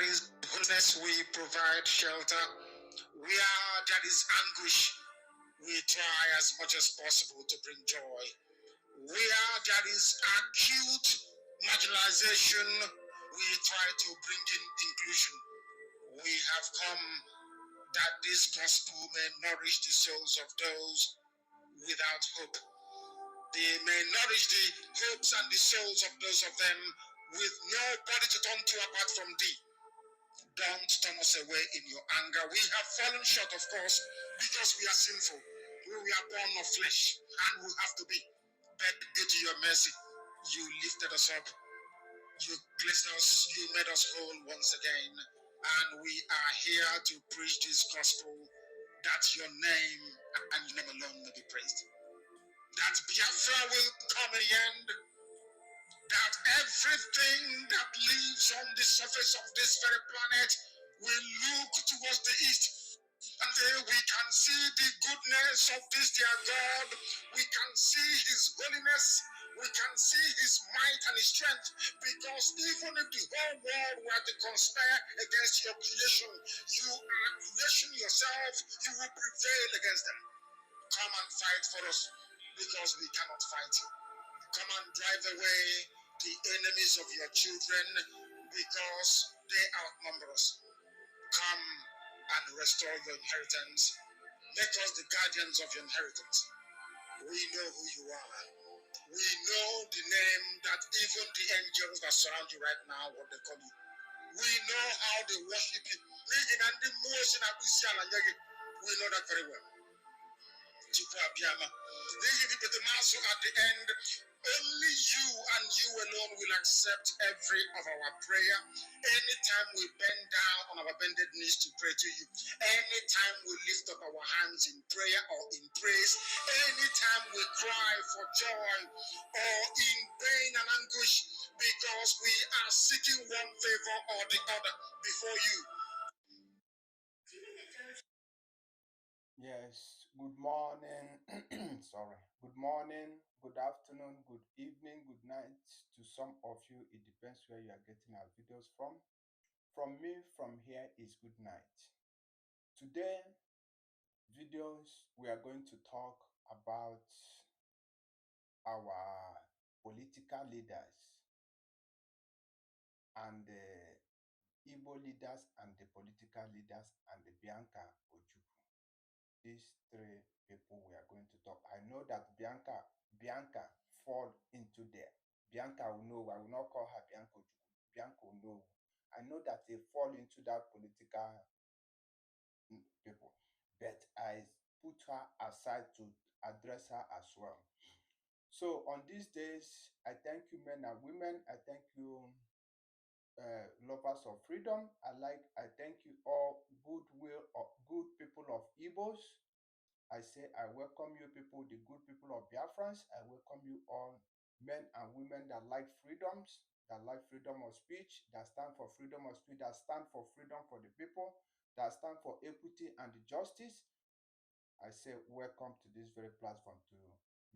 is holiness, we provide shelter. Where there is anguish, we try as much as possible to bring joy. Where there is acute marginalization, we try to bring in inclusion. We have come that this gospel may nourish the souls of those without hope. They may nourish the hopes and the souls of those of them with nobody to turn to apart from thee. Don't turn us away in your anger. We have fallen short, of course, because we are sinful. We are born of flesh, and we have to be. But due to your mercy, you lifted us up. You blessed us. You made us whole once again. And we are here to preach this gospel, that your name and your name alone may be praised. That Biafra will come in the end. That everything that lives on the surface of this very planet will look towards the east. And there we can see the goodness of this dear God. We can see his holiness. We can see his might and his strength. Because even if the whole world were to conspire against your creation, you are creation yourself. You will prevail against them. Come and fight for us, because we cannot fight. Come and drive away the enemies of your children, because they outnumber us. Come and restore your inheritance. Make us the guardians of your inheritance. We know who you are. We know the name that even the angels that surround you right now, what they call you. We know how they worship you. We know that very well. At the end, only you and you alone will accept every of our prayer. Anytime we bend down on our bended knees to pray to you, anytime we lift up our hands in prayer or in praise, anytime we cry for joy or in pain and anguish, because we are seeking one favor or the other before you. Yes, good morning. Sorry. Good morning, good afternoon, good evening, good night to some of you. It depends where you are getting our videos from. From me, from here is good night. Today, videos, we are going to talk about our political leaders and the Igbo leaders and the political leaders and the Bianca Ojukwu. These three people we are going to talk. I know that Bianca fall into there. Bianca will know. I will not call her Bianca Ojukwu. Bianca will know. I know that they fall into that political people, but I put her aside to address her as well. So on these days, I thank you, men and women. I thank you, lovers of freedom. I thank you all, good people of Igbos. I say I welcome you people, the good people of Biafrans. I welcome you all, men and women that like freedoms, that like freedom of speech, that stand for freedom of speech, that stand for freedom for the people, that stand for equity and justice. I say welcome to this very platform, to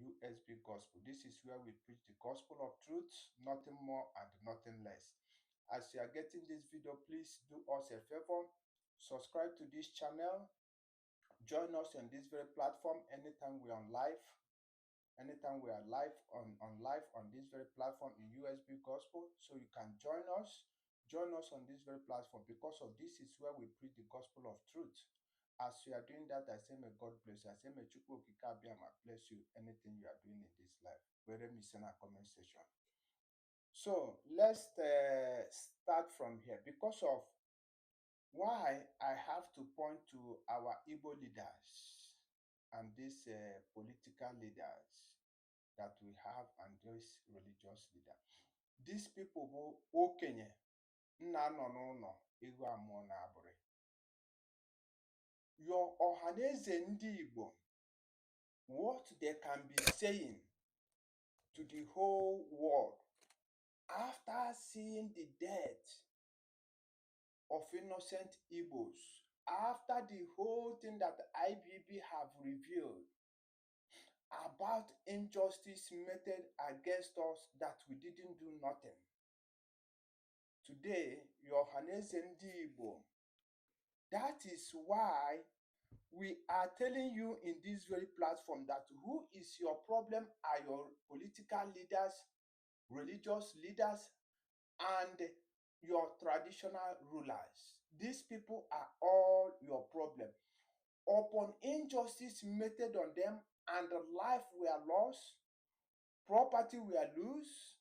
USB Gospel. This is where we preach the gospel of truth, nothing more and nothing less. As you are getting this video, please do us a favor, subscribe to this channel, join us on this very platform anytime we're on live. Anytime we are live on this very platform in USB Gospel, so you can join us on this very platform, because of this is where we preach the gospel of truth. As you are doing that, I say may God bless you. I say may Chukwu Okike Abiama bless you, anything you are doing in this life. Where me send a comment section. So let's start from here, because of why I have to point to our Igbo leaders and these political leaders that we have and this religious leader. These people were okenye nna nọ n'ụlọ ego amụọ na abụrị. Your ọhaneze ndị Igbo, what they can be saying to the whole world after seeing the death of innocent Igbos, after the whole thing that IBB have revealed about injustice meted against us, that we didn't do nothing. Today, Yohaneze Ndị Igbo. That is why we are telling you in this very platform that who is your problem are your political leaders, religious leaders, and your traditional rulers. These people are all your problem. Upon injustice meted on them and life were lost, property were lost,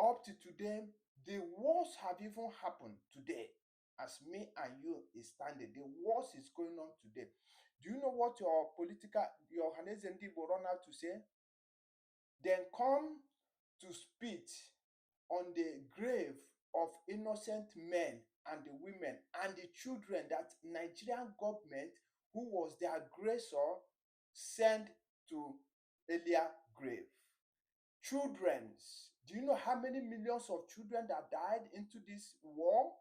up to today, the worst have even happened today. As me and you is standing, the worst is going on today. Do you know what your Hanezendi will run out to say? Then come to spit on the grave of innocent men and the women and the children that Nigerian government, who was the aggressor, sent to earlier grave. Children's. Do you know how many millions of children that died into this war?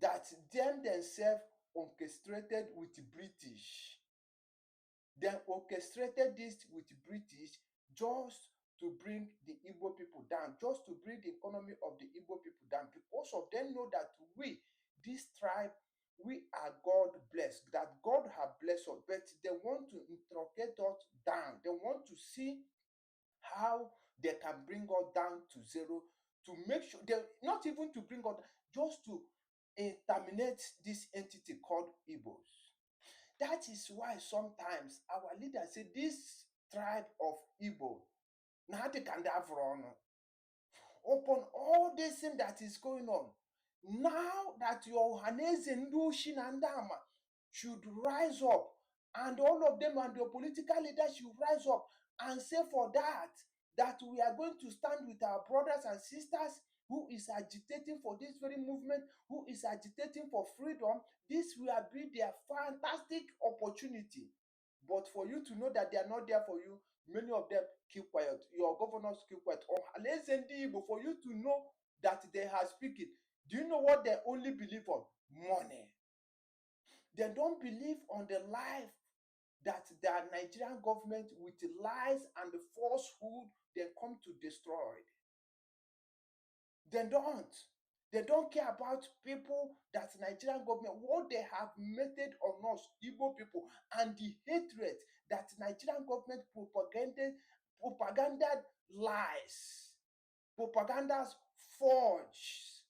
That them themselves orchestrated with British. They orchestrated this with British just to bring the Igbo people down, just to bring the economy of the Igbo people down, because of them know that we, this tribe, we are God blessed, that God have blessed us, but they want to interrogate us down. They want to see how they can bring us down to zero, to make sure they not even to bring us, just to terminate this entity called Igbos. That is why sometimes our leaders say this tribe of Igbo, now they can have run upon all this thing that is going on. Now that your Haneze Ndushi Nandama should rise up, and all of them and your political leaders should rise up and say for that we are going to stand with our brothers and sisters who is agitating for this very movement, who is agitating for freedom. This will be their fantastic opportunity. But for you to know that they are not there for you, many of them keep quiet. Your governors keep quiet. Or for you to know that they are speaking. Do you know what they only believe on? Money. They don't believe on the life that the Nigerian government, with lies and the falsehood, they come to destroy. They don't. They don't care about people that Nigerian government, what they have meted on us, Igbo people, and the hatred that Nigerian government propaganda lies, propagandas forge.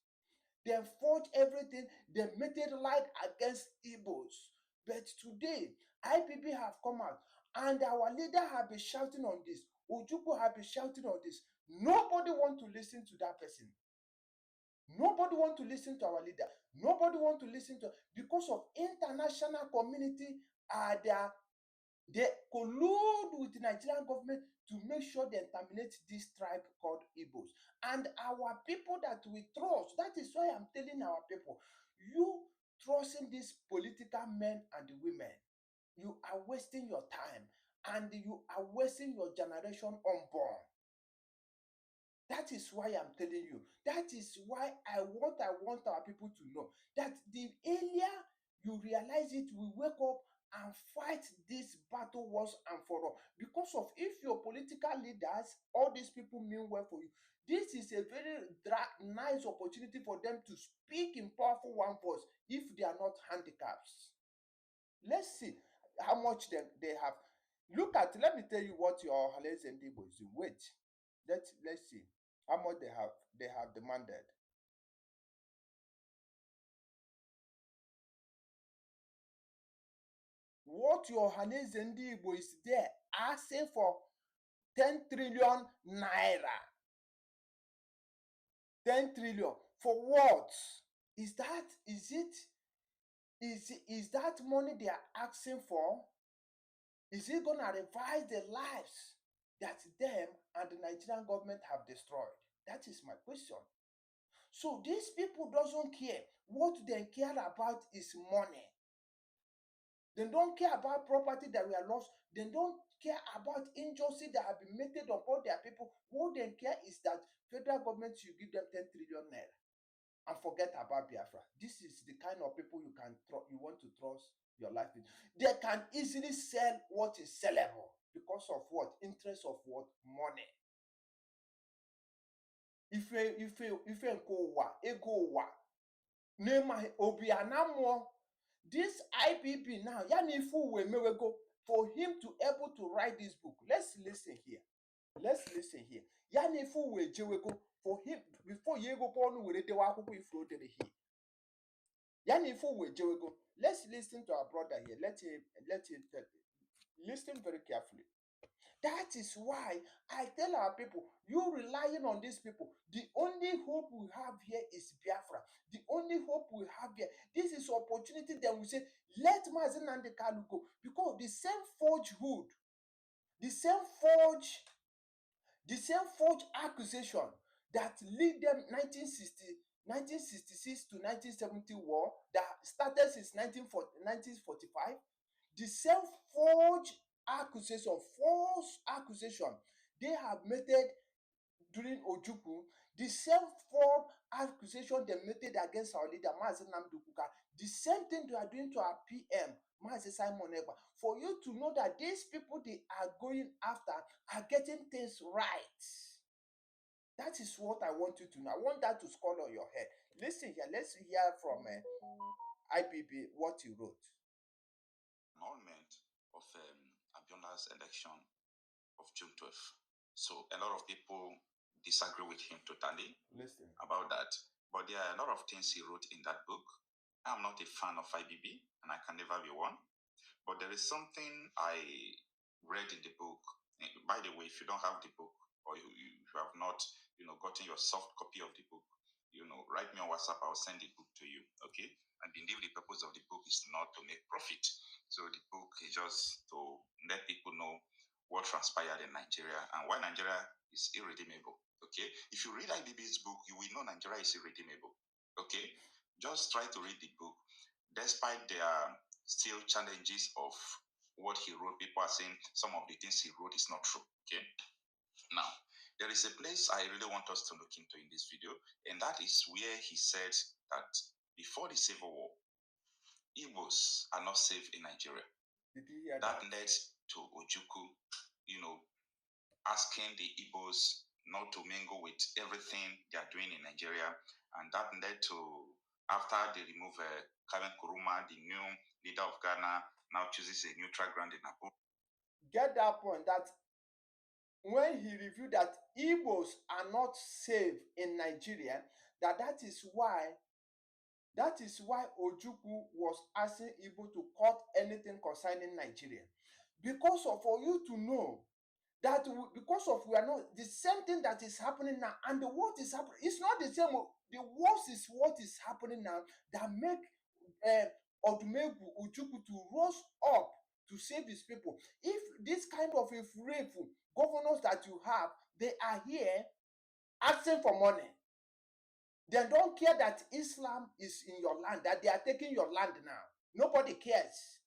They forge everything, they meted light against Igbos. But today, IPP have come out, and our leader have been shouting on this. Ojukwu have been shouting on this. Nobody want to listen to that person. Nobody want to listen to our leader. Nobody want to listen to, because of international community are there. They collude with the Nigerian government to make sure they terminate this tribe called Igbos. And our people that we trust, that is why I'm telling our people, you trusting these political men and women, you are wasting your time and you are wasting your generation unborn. That is why I'm telling you. That is why I want our people to know that the earlier you realize it, we wake up and fight this battle once and for all. Because of, if your political leaders, all these people mean well for you, this is a very nice opportunity for them to speak in powerful one voice if they are not handicaps. Let's see how much they have. Look at, let me tell you what your Hales and Igbo is doing. Wait, let's see how much they have demanded. What your Hales and Igbo is there asking for 10 trillion naira. 10 trillion for what? Is that money they are asking for? Is it gonna revise the lives that them and the Nigerian government have destroyed? That is my question. So these people doesn't care. What they care about is money. They don't care about property that were lost. They don't care about injustice that have been meted upon their people. What they care is that federal government should give them 10 trillion naira and forget about Biafra. This is the kind of people you want to trust your life in. They can easily sell what is sellable because of what? Interest of what? Money. ife nke ụwa ego ụwa n'ịmaghị obi anamụọ. This IPP now, yani if we mewego for him to able to write this book. Let's listen here. Yani if we jewego for him before you go on with the wakuku if you did here. Yani if we jewego. Let's listen to our brother here. Let him listen very carefully. That is why I tell our people, you relying on these people. The only hope we have here is Biafra. The only hope we have here. This is opportunity that we say, let Mazen and the Kalu go. Because the same forge hood, the same forge accusation that lead them 1966 to 1970 war that started since 1945, the same forge accusation, false accusation they have made during Ojukwu, the same false accusation they made against our leader, Mazi Nnamdi Kuka, the same thing they are doing to our PM, Mazi Simon Ekpa. For you to know that these people they are going after are getting things right. That is what I want you to know. I want that to scroll on your head. Listen here. Let's hear from IPP what he wrote. Annulment of Abiona's election of June 12th. So a lot of people disagree with him totally about that. But there are a lot of things he wrote in that book. I'm not a fan of IBB, and I can never be one. But there is something I read in the book. By the way, if you don't have the book, or you have not, gotten your soft copy of the book, write me on WhatsApp. I'll send the book to you. Okay. I believe the purpose of the book is not to make profit. So the book is just to let people know what transpired in Nigeria and why Nigeria is irredeemable. Okay. If you read IBB's book, you will know Nigeria is irredeemable. Okay. Just try to read the book. Despite their still challenges of what he wrote, people are saying some of the things he wrote is not true. Okay. Now, there is a place I really want us to look into in this video, and that is where he said that before the Civil War, Igbos are not safe in Nigeria. Did you hear that? That led to Ojukwu, asking the Igbos not to mingle with everything they are doing in Nigeria, and that led to, after they remove Karen Kuruma, the new leader of Ghana, now chooses a neutral ground in Abu. Get that point, that when he reviewed that Igbos are not safe in Nigeria, that is why Ojukwu was asking Igbo to cut anything concerning Nigeria. Because of, for you to know that because of we are not the same thing that is happening now, and what is happening, it's not the same. The worst is what is happening now that make Odumegwu Ojukwu to rose up to save his people. If this kind of rape governors that you have, they are here asking for money. They don't care that Islam is in your land, that they are taking your land now. Nobody cares.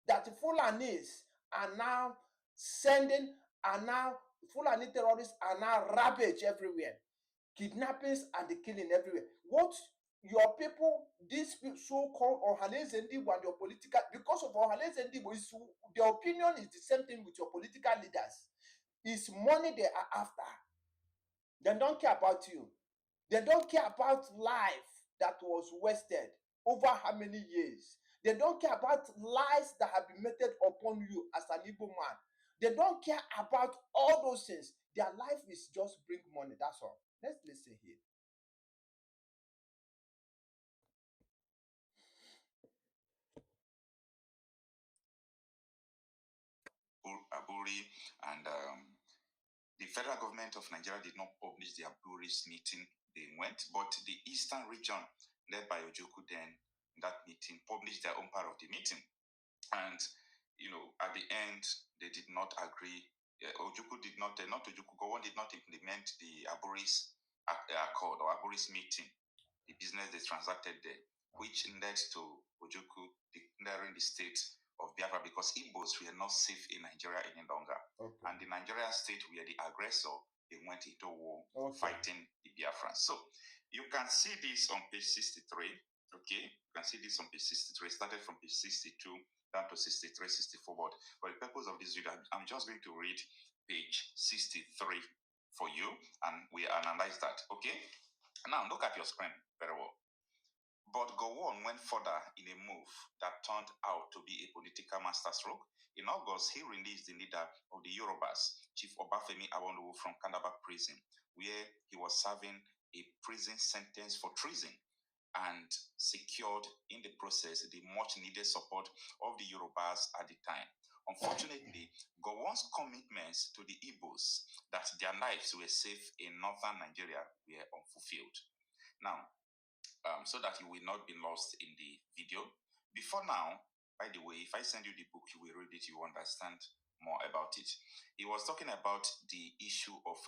That Fulanis are now Fulani terrorists are now ravage everywhere. Kidnappings and the killing everywhere. What your people, these so-called Ohanese Ndigbo and your political, because of Ohanese Ndigbo, their opinion is the same thing with your political leaders. It's money they are after. They don't care about you. They don't care about life that was wasted over how many years. They don't care about lies that have been meted upon you as an Igbo man. They don't care about all those things. Their life is just bring money. That's all. Let's listen here. Aburi and the federal government of Nigeria did not publish the Aburi's meeting. They went, but the eastern region led by Ojukwu then, that meeting, published their own part of the meeting. And, at the end, they did not agree. Ojukwu did not, not Ojukwu, Gowon did not implement the Aburi's accord or Aburi's meeting, the business they transacted there, which led to Ojukwu declaring the state of Biafra because Igbos were not safe in Nigeria any longer. Okay. And the Nigerian state were the aggressor. They went into war fighting the Biafrans. So you can see this on page 63. Okay, you can see this on page 63. It started from page 62 down to 63, 64. But for the purpose of this video, I'm just going to read page 63. for you, and we analyze that. Okay? Now look at your screen very well. But Gowon went further in a move that turned out to be a political masterstroke. In August, he released the leader of the Yorubas, Chief Obafemi Awolowo, from Calabar prison, where he was serving a prison sentence for treason, and secured in the process the much needed support of the Yorubas at the time. Unfortunately, Gowon's commitments to the Igbos that their lives were safe in northern Nigeria were unfulfilled. Now, so that you will not be lost in the video. Before now, by the way, if I send you the book, you will read it, you will understand more about it. He was talking about the issue of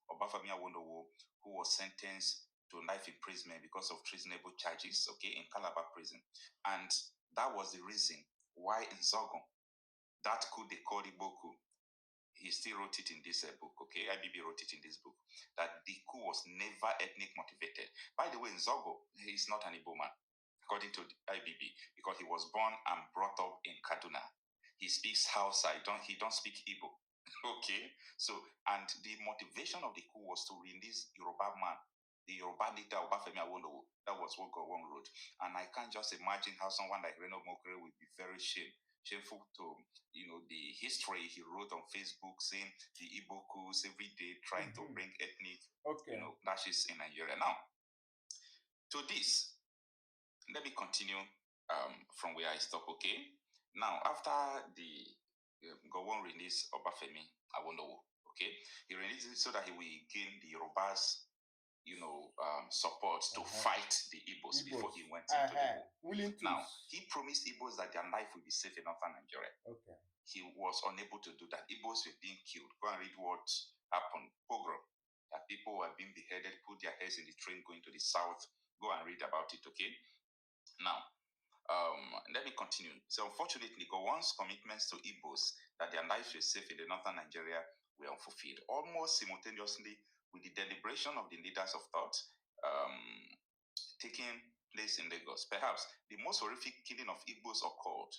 Obafemi Awolowo, who was sentenced to life imprisonment because of treasonable charges, okay, in Calabar prison. And that was the reason why in Zogon, that coup they called Igbo coup, he still wrote it in this book, okay? IBB wrote it in this book, that the coup was never ethnic motivated. By the way, Nzogo, he's not an Igbo man, according to IBB, because he was born and brought up in Kaduna. He speaks Hausa, he don't speak Igbo, okay? So, and the motivation of the coup was to release Yoruba man, the Yoruba leader Obafemi Awolowo. That was what Gowon wrote. And I can't just imagine how someone like Reno Mokere would be very shameful to, the history he wrote on Facebook saying the Igbo coups every day trying to bring ethnic, clashes in Nigeria. Now, to this, let me continue from where I stop, okay? Now, after the Gowon released Obafemi Awolowo, okay, he released it so that he will gain the Yorubas, support to fight the Igbos before he went into the war. Now, he promised Igbos that their life will be safe in northern Nigeria. Okay. He was unable to do that. Igbos were being killed. Go and read what happened. Pogrom. That people were being beheaded, put their heads in the train going to the south. Go and read about it, okay? Now, let me continue. So unfortunately, Gowon's commitments to Igbos that their lives were safe in the northern Nigeria were unfulfilled. Almost simultaneously with the deliberation of the leaders of thought taking place in Lagos, perhaps the most horrific killing of Igbos occurred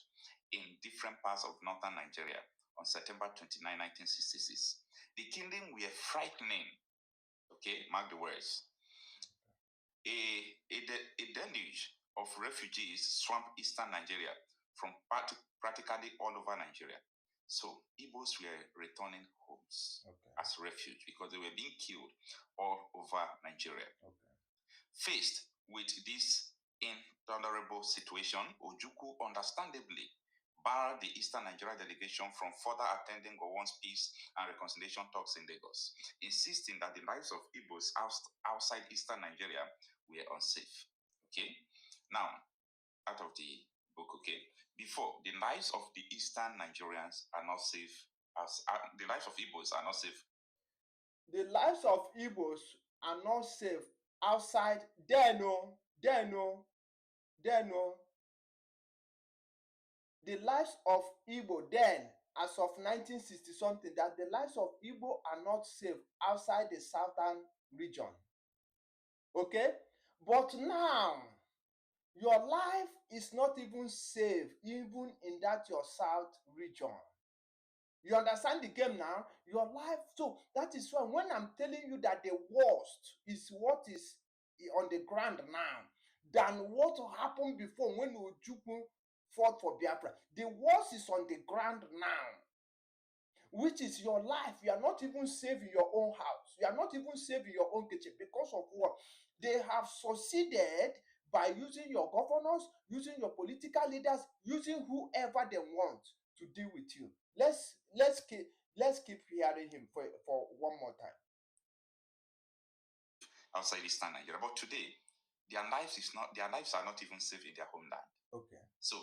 in different parts of northern Nigeria on September 29, 1966. The killing were frightening. Okay, mark the words. A deluge of refugees swamped eastern Nigeria from practically all over Nigeria. So Igbos were returning homes as refuge because they were being killed all over Nigeria. Okay. Faced with this intolerable situation, Ojukwu understandably barred the Eastern Nigeria delegation from further attending Gowon's peace and reconciliation talks in Lagos, insisting that the lives of Igbos outside Eastern Nigeria were unsafe. Okay? Now, out of the book, okay? Before, the lives of the Eastern Nigerians are not safe. The lives of Igbos are not safe. The lives of Igbos are not safe outside. The lives of Igbo then, as of 1960 something, that the lives of Igbo are not safe outside the southern region. Okay? But now, your life is not even safe, even in that your south region. You understand the game now? Your life, so that is why when I'm telling you that the worst is what is on the ground now than what happened before when Ojukwu fought for Biafra. The worst is on the ground now, which is your life. You are not even safe in your own house. You are not even safe in your own kitchen because of what? They have succeeded by using your governors, using your political leaders, using whoever they want to deal with you. Let's keep hearing him for one more time. Outside Eastern Nigeria, but today their lives are not even safe in their homeland. Okay. So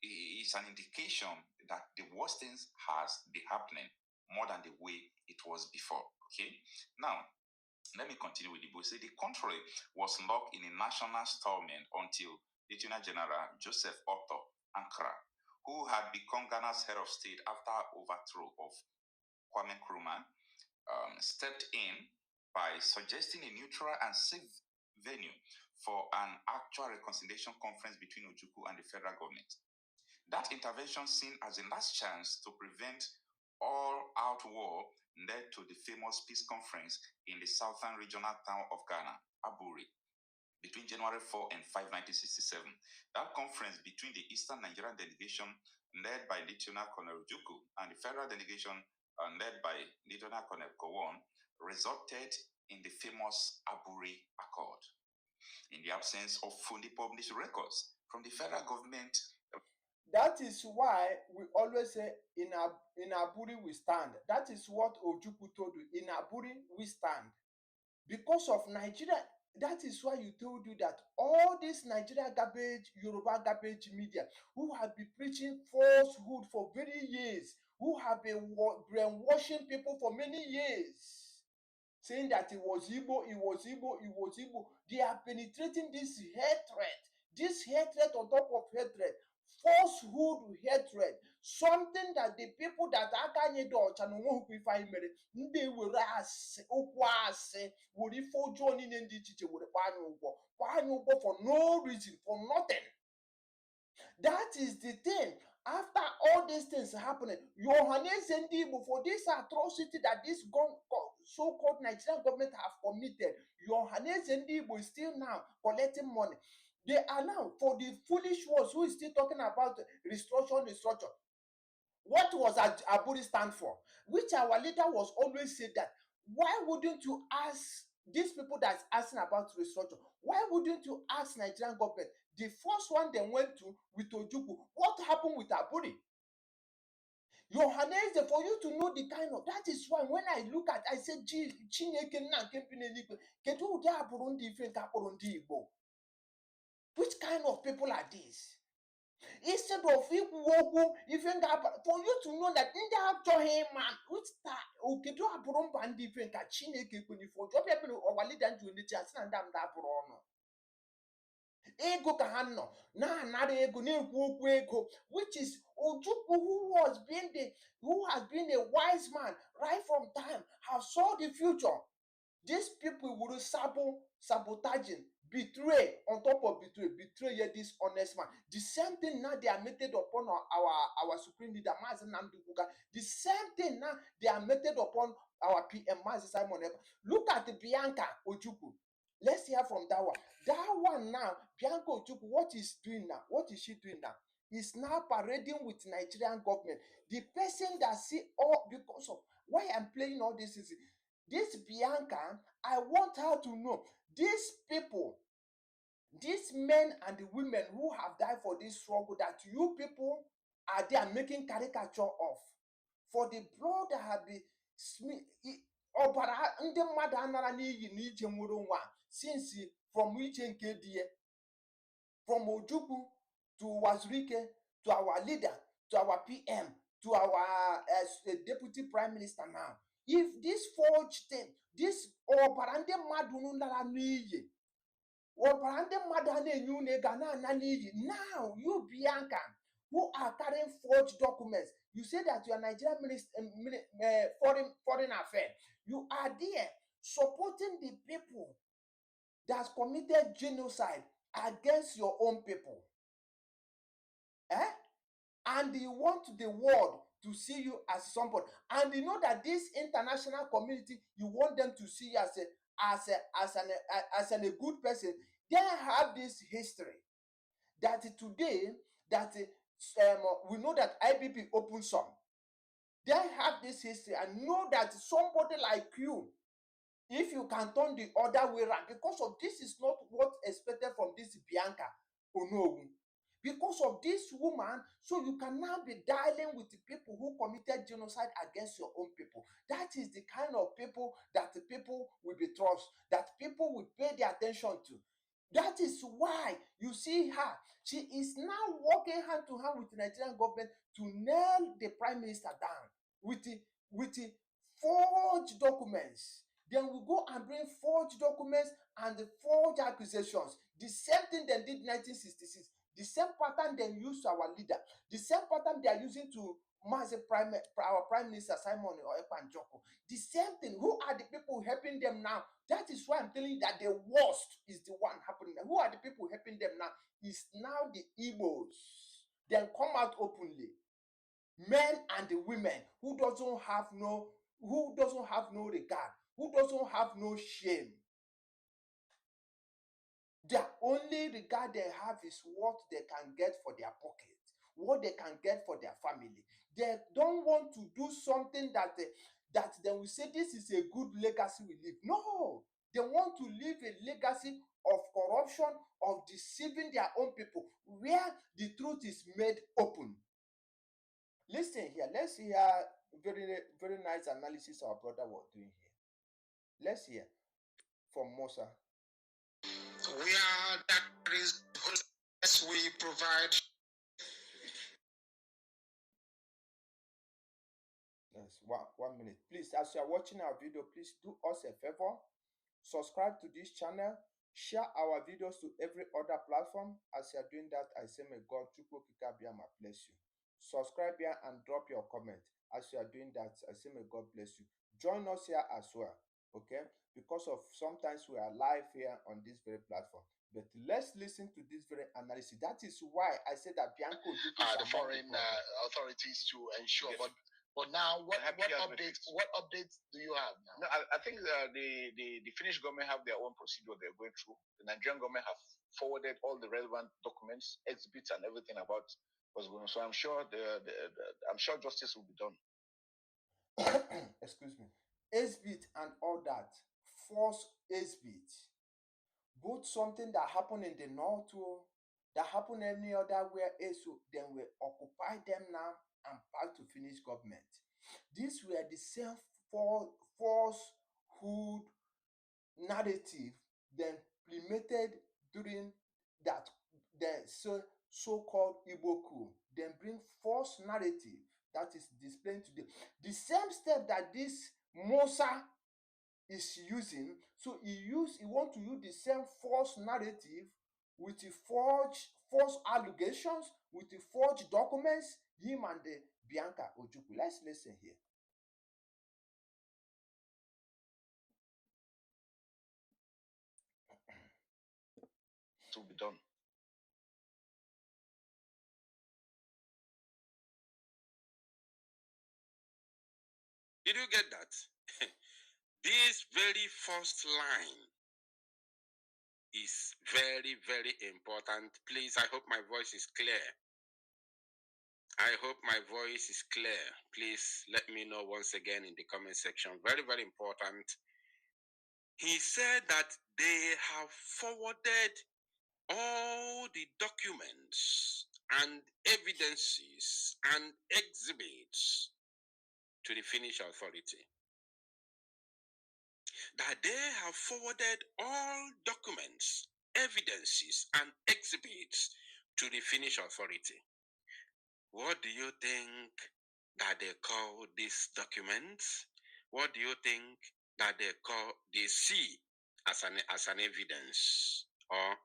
it's an indication that the worst things has been happening more than the way it was before. Okay. Now, let me continue with the book. Say the country was locked in a national stalemate until Lieutenant General Joseph Otto Ankara, who had become Ghana's head of state after overthrow of Kwame Nkrumah, stepped in by suggesting a neutral and safe venue for an actual reconciliation conference between Ojukwu and the federal government. That intervention seen as a last chance to prevent all-out war led to the famous peace conference in the southern regional town of Ghana, Aburi, between January 4 and 5, 1967. That conference between the Eastern Nigerian delegation led by Lieutenant Colonel Juku and the federal delegation led by Lieutenant Colonel Kowon resulted in the famous Aburi Accord. In the absence of fully published records from the federal government. That is why we always say in Aburi we stand. That is what Ojukwu told you. In Aburi we stand. Because of Nigeria, that is why you told you that all this Nigeria garbage, Yoruba garbage media, who have been preaching falsehood for very years, who have been brainwashing people for many years, saying that it was Igbo, it was Igbo, it was Igbo. They are penetrating this hatred on top of hatred, falsehood hatred, something that the people that akanye dodge and won't be fine they will ask would if for joining in the teacher with a for no reason, for nothing. That is the thing. After all these things happening, Yohanes and Igbo, for this atrocity that this so-called Nigerian government have committed, Yohanes and Igbo is still now collecting money. They are now, for the foolish ones who is still talking about restructure. What was Aburi stand for? Which our leader was always said that, why wouldn't you ask these people that's asking about restructure? Why wouldn't you ask Nigerian government? The first one they went to with Ojukwu, what happened with Aburi? Yohanes, for you to know the kind of, that is why when I look at, I said, Chineke na kempinelikwe, kedu ụdị abụrụ ndị ife nke akpọrọ ndị Igbo? Which kind of people are these? Instead of even for you to know that in the man, which kedu abụrụ mba ndị ife nke Chineke kwenifo, job ya pelu our leader nju ndị chasi na ndam da abụrụ ọnụ. Ego ka ha nọ na-anara ego na-ekwu okwu ego, which is Ojukwu, who has been a wise man right from time, have saw the future. These people will sabotaging, betray on top of betray this honest man. The same thing now they are meted upon our supreme leader Mazi Nnamdi Kanu. The same thing now they are meted upon our PM Mazi Simon Ekpa. Look at the Bianca Ojukwu. Let's hear from that one. That one now, Bianca Ojukwu, what is doing now? What is she doing now? Is now parading with Nigerian government. The person that see all, because of why I'm playing all this is this Bianca, I want her to know these people, these men and the women who have died for this struggle that you people are there making caricature of, for the blood that have been ọbara ndị mmadụ anara n'iyi na ije nwere nwa since from ije nke die, from Ojukwu to Wazirike to our leader to our PM to our deputy prime minister now. If this forged thing, this ọbara ndị mmadụ nara n'iyi, ọbara ndị mmadụ a na-enye unu ego na-ana n'iyi, now you Bianca who are carrying forged documents, you say that you are Nigerian foreign affairs. You are there supporting the people that committed genocide against your own people. And you want the world to see you as somebody. And you know that this international community, you want them to see you as a good person. They have this history that today that we know that IBP opened some. They have this history and know that somebody like you, if you can turn the other way around, because of this is not what expected from this Bianca Onuowu. Because of this woman, so you can now be dialing with the people who committed genocide against your own people. That is the kind of people that the people will be trust, that people will pay their attention to. That is why you see her. She is now working hand to hand with the Nigerian government to nail the prime minister down with the forged documents. Then we go and bring forged documents and the forged accusations. The same thing they did in 1966. The same pattern they used to our leader. The same pattern they are using to our prime minister Simon or Ekpa. The same thing. Who are the people helping them now? That is why I'm telling you that the worst is the one happening. Who are the people helping them now? It's now the Igbos. Then come out openly. men and the women who doesn't have no regard, who doesn't have no shame. The only regard they have is what they can get for their pocket, what they can get for their family. They don't want to do something that they will say this is a good legacy we leave. No, they want to leave a legacy of corruption, of deceiving their own people, where the truth is made open. Listen here, let's hear very very nice analysis our brother was doing here. Let's hear from Musa. We are that is we provide. Yes, 1 minute. Please, as you are watching our video, please do us a favor. Subscribe to this channel. Share our videos to every other platform. As you are doing that, I say may God bless you. Subscribe here and drop your comment. As you are doing that, I say may God bless you. Join us here as well, okay? Because of sometimes we are live here on this very platform. But let's listen to this very analysis. That is why I said that Bianca the foreign authorities to ensure. Yes. But now, what updates do you have now? No, I think the Finnish government have their own procedure they're going through. The Nigerian government have forwarded all the relevant documents, exhibits, and everything about what's going on. So I'm sure I'm sure justice will be done. Excuse me. Exhibit and all that. False exhibit. Both something that happened in the north that happened any other where else, then we occupy them now and back to Finnish government. These were the same falsehood narrative then implemented during that the so-called Igbo coup. Then bring false narrative that is displaying today. The same step that this Musa is using, so he want to use the same false narrative with the false allegations, with the forged documents, him and the Bianca Ojukwu. Let's listen here. To be done. Did you get that? This very first line is very, very important. Please, I hope my voice is clear. I hope my voice is clear. Please let me know once again in the comment section. Very, very important. He said that they have forwarded all the documents and evidences and exhibits to the Finnish authority. That they have forwarded all documents, evidences, and exhibits to the Finnish authority. What do you think that they call these documents? What do you think that they see as an evidence or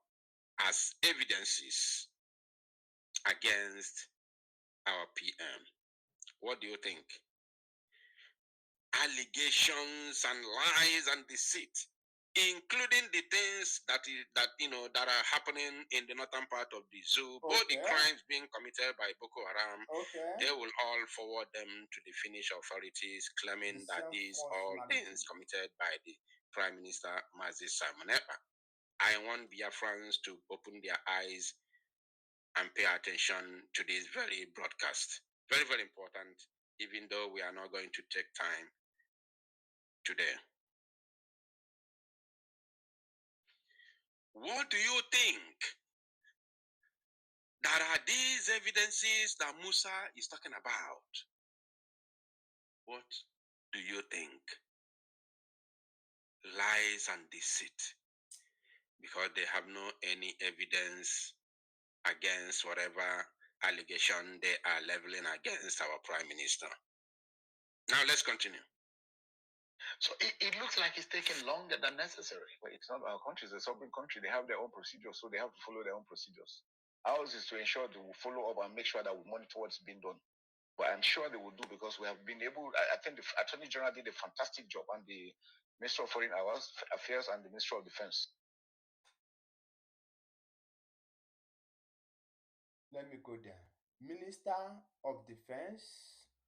as evidences against our PM? What do you think? Allegations and lies and deceit, including the things that are happening in the northern part of the zoo, both the crimes being committed by Boko Haram, they will all forward them to the Finnish authorities, claiming that these all things committed by the Prime Minister Mazi Simon Ekpa. I want Biafrans to open their eyes and pay attention to this very broadcast. Very, very important, even though we are not going to take time today. What do you think that are these evidences that Musa is talking about? What do you think? Lies and deceit, because they have no any evidence against whatever allegation they are leveling against our Prime Minister. Now let's continue. So it looks like it's taking longer than necessary. But it's not our country, it's a sovereign country. They have their own procedures, so they have to follow their own procedures. Ours is to ensure they will follow up and make sure that we monitor what's being done. But I'm sure they will do, because we have been able, I think the Attorney General did a fantastic job, and the Minister of Foreign Affairs and the Minister of Defense. Let me go there. Minister of Defense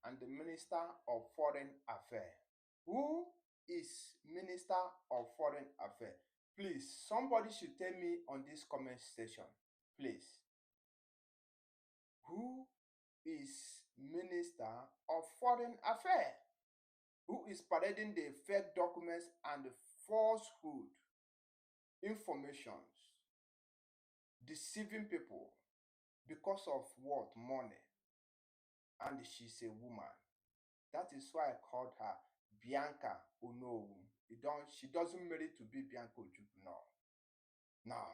and the Minister of Foreign Affairs. Who is Minister of Foreign Affairs? Please, somebody should tell me on this comment section. Please. Who is Minister of Foreign Affairs? Who is parading the fake documents and the falsehood informations, deceiving people because of what? Money. And she's a woman. That is why I called her Bianca Onuowu. She doesn't merit to be Bianca Ojuku now. Now,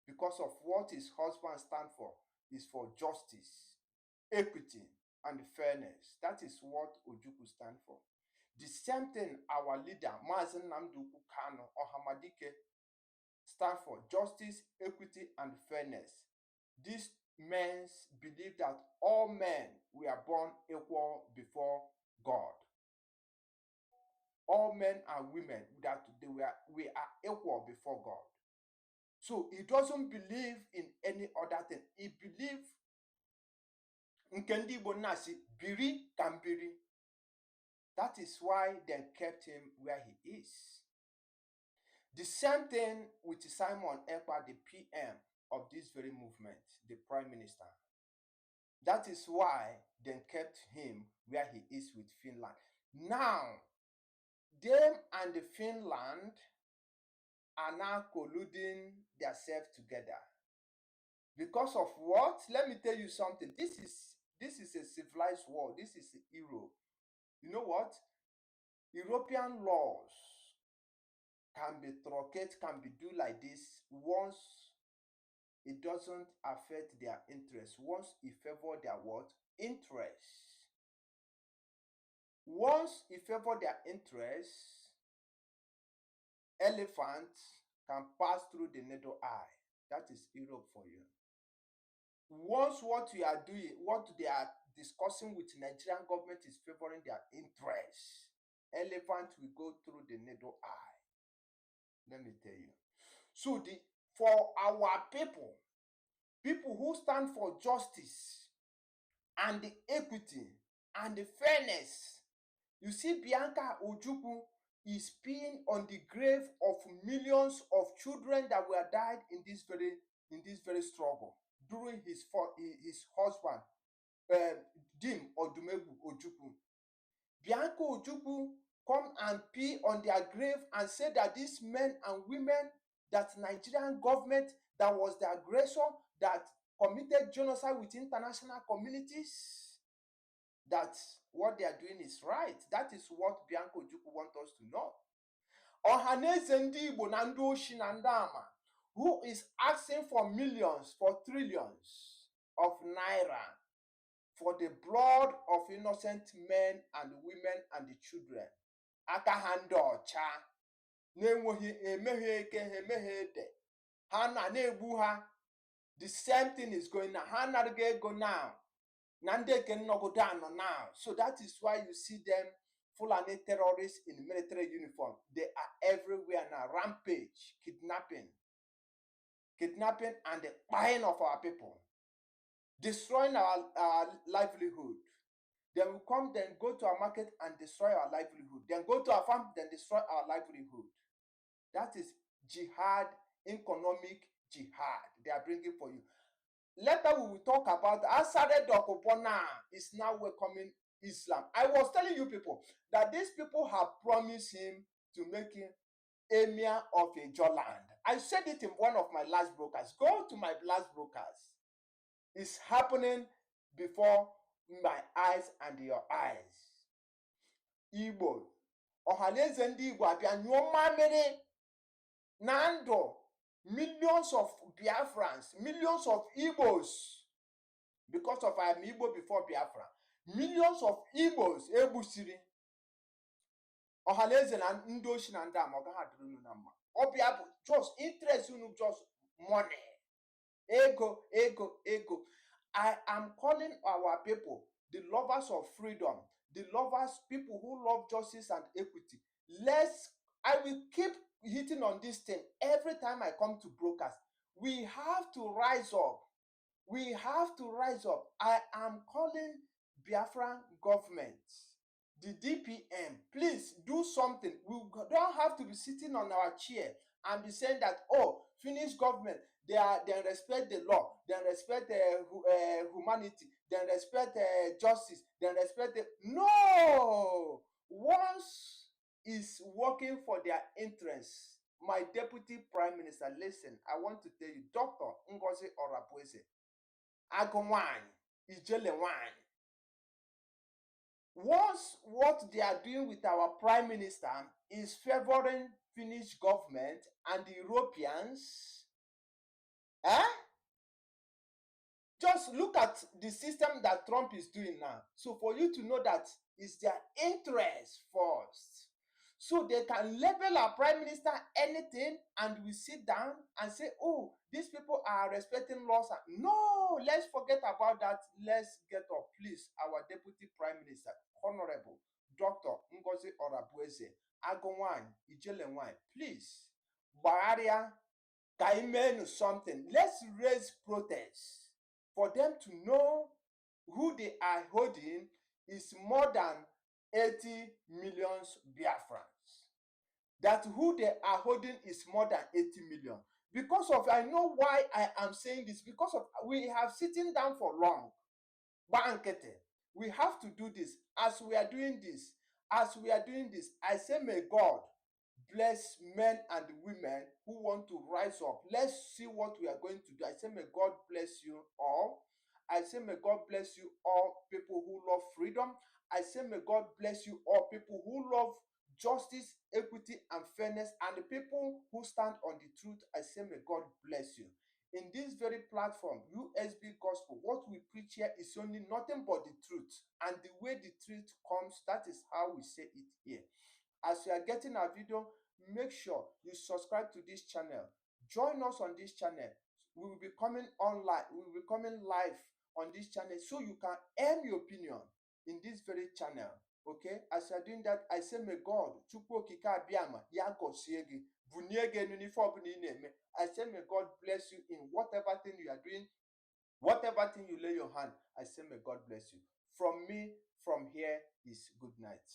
because of what his husband stands for is for justice, equity, and fairness. That is what Ojuku stands for. The same thing our leader, Mazen Namduku Kano or Hamadike, stand for: justice, equity, and fairness. These men believe that all men were born equal before God. All men and women, that we are equal before God. So he doesn't believe in any other thing. He believes in Kendi Bonasi, Biri Kambiri. That is why they kept him where he is. The same thing with Simon Ekpa, the PM of this very movement, the Prime Minister. That is why they kept him where he is with Finland. Now, them and the Finland are now colluding themselves together. Because of what? Let me tell you something. This is a civilized world. This is Europe. You know what? European laws can be truncated, can be do like this once it doesn't affect their interest. Once it favor their what? Interest. Once it favor their interest, elephants can pass through the needle eye. That is Europe for you. Once what you are doing, what they are discussing with Nigerian government is favoring their interests, elephant will go through the needle eye. Let me tell you. So for our people who stand for justice and the equity and the fairness, you see, Bianca Ojuku is peeing on the grave of millions of children that were died in this very struggle during his husband, Dim Odumegwu Ojuku. Bianca Ojuku come and pee on their grave and say that these men and women, that Nigerian government that was the aggressor, that committed genocide with international communities, that what they are doing is right. That is what Bianca Ojuku wants us to know. Ohaneze ndị Igbo na ndị Oshi na ndị Ama, who is asking for millions, for trillions of naira for the blood of innocent men and women and the children. Aka ha ndị ọcha na-enweghị emeghe eke ha emeghe ede ha na-egbu ha. The same thing is going on. Ha na go now. Nande can no go down now. So that is why you see them Fulani terrorists in military uniform. They are everywhere now. Rampage, kidnapping and the buying of our people, destroying our livelihood. Then we come, then go to our market and destroy our livelihood. Then go to our farm, then destroy our livelihood. That is jihad, economic jihad they are bringing for you. Later we will talk about Asare Dokobona is now welcoming Islam. I was telling you people that these people have promised him to make him Emir of Ijoland. I said it in one of my last broadcasts. Go to my last broadcast. It's happening before my eyes and your eyes. Igbo. Ohaneze ndị Igbo abịa nyụọ mamịrị na ndụ millions of Biafrans, millions of Igbos, because of I'm Igbo before Biafra, millions of Igbos egbusiri. Ohaneze na ndị Oshi na ndị Ama ọ gaghị adịrị unu na mma. Ọbịa bụ just interest unu, just money. Ego. I am calling our people, the lovers of freedom, the lovers, people who love justice and equity. I will keep hitting on this thing every time I come to broadcast. We have to rise up We have to rise up. I am calling Biafran government, the DPM, please do something. We don't have to be sitting on our chair and be saying that, oh, Finnish government, they respect the law, they respect humanity, they respect justice, they respect the... No! Once is working for their interests, my deputy prime minister, listen, I want to tell you, Dr. Ngozi Orapueze, Agomwan, Ijele Wine. Once what they are doing with our prime minister is favoring Finnish government and the Europeans, just look at the system that Trump is doing now. So for you to know that it's their interest first. So they can label our prime minister anything and we sit down and say, oh, these people are respecting laws. No, let's forget about that. Let's get up, please. Our deputy prime minister, Honorable Dr. Ngozi Orapueze, Agomwan, Ijelenwan, please, Baharia, Kaimenu something. Let's raise protests for them to know who they are holding is more than 80 million Biafrans. That who they are holding is more than 80 million. Because of, I know why I am saying this, because of, we have sitting down for long. Bankete, we have to do this. As we are doing this, I say may God bless men and women who want to rise up. Let's see what we are going to do. I say may God bless you all. I say may God bless you all, people who love freedom. I say may God bless you all, people who love justice, equity, and fairness, and the people who stand on the truth. I say may God bless you. In this very platform, USB Gospel, what we preach here is only nothing but the truth. And the way the truth comes, that is how we say it here. As you are getting our video, make sure you subscribe to this channel. Join us on this channel. We will be coming online. We will be coming live on this channel so you can air your opinion in this very channel. Okay? As you are doing that, I say may God, Chukwu Okike Abiama, ya gozie gị, bunye gị enu n'ife ọbụla ị na-eme. I say may God bless you in whatever thing you are doing, whatever thing you lay your hand. I say may God bless you. From me, from here is good night.